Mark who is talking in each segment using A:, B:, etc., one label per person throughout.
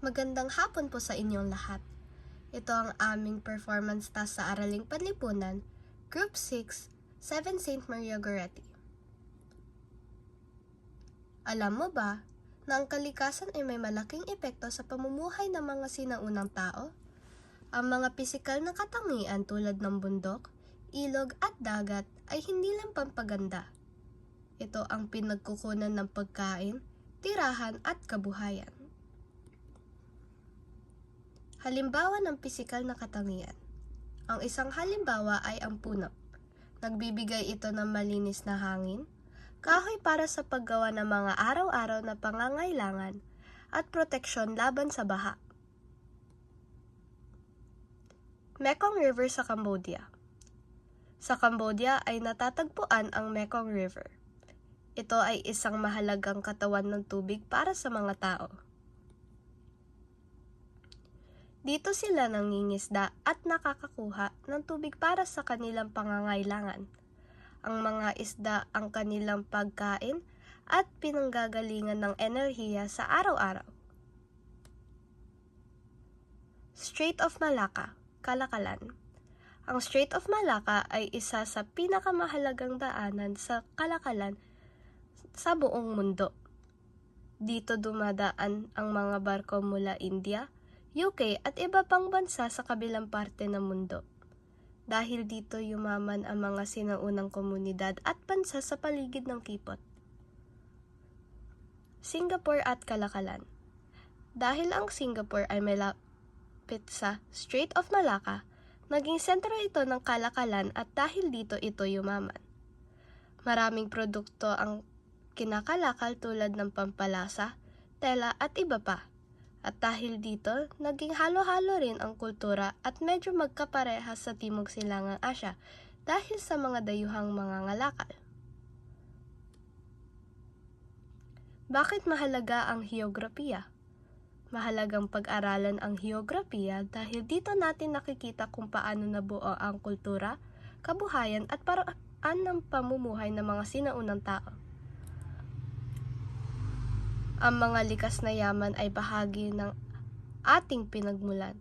A: Magandang hapon po sa inyong lahat. Ito ang aming performance task sa Araling Panlipunan, Group 6, 7 St. Maria Goretti. Alam mo ba na ang kalikasan ay may malaking epekto sa pamumuhay ng mga sinaunang tao? Ang mga pisikal na katangian tulad ng bundok, ilog at dagat ay hindi lang pampaganda. Ito ang pinagkukunan ng pagkain, tirahan at kabuhayan. Halimbawa ng pisikal na katangian. Ang isang halimbawa ay ang puno. Nagbibigay ito ng malinis na hangin, kahoy para sa paggawa ng mga araw-araw na pangangailangan, at proteksyon laban sa baha. Mekong River sa Cambodia. Sa Cambodia ay natatagpuan ang Mekong River. Ito ay isang mahalagang katawan ng tubig para sa mga tao. Dito sila nangingisda at nakakakuha ng tubig para sa kanilang pangangailangan. Ang mga isda ang kanilang pagkain at pinanggagalingan ng enerhiya sa araw-araw. Strait of Malacca, Kalakalan. Ang Strait of Malacca ay isa sa pinakamahalagang daanan sa kalakalan sa buong mundo. Dito dumadaan ang mga barko mula India, UK at iba pang bansa sa kabilang parte ng mundo. Dahil dito yumaman ang mga sinaunang komunidad at bansa sa paligid ng kipot. Singapore at Kalakalan. Dahil ang Singapore ay malapit sa Strait of Malacca, naging sentro ito ng kalakalan at dahil dito ito yumaman. Maraming produkto ang kinakalakal tulad ng pampalasa, tela at iba pa. At dahil dito, naging halo-halo rin ang kultura at medyo magkaparehas sa Timog Silangang Asya dahil sa mga dayuhang mga ngalakal. Bakit mahalaga ang heograpiya? Mahalagang pag-aralan ang heograpiya dahil dito natin nakikita kung paano nabuo ang kultura, kabuhayan at paraan ng pamumuhay ng mga sinaunang tao. Ang mga likas na yaman ay bahagi ng ating pinagmulan.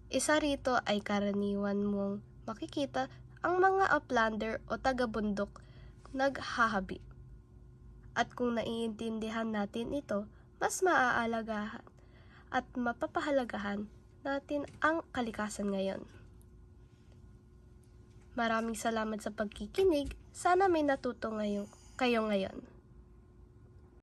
A: Isa rito ay karaniwan mong makikita ang mga uplander o taga-bundok naghahabi. At kung naiintindihan natin ito, mas maaaalagahan at mapapahalagahan natin ang kalikasan ngayon. Maraming salamat sa pagkikinig. Sana may natuto kayo ngayon.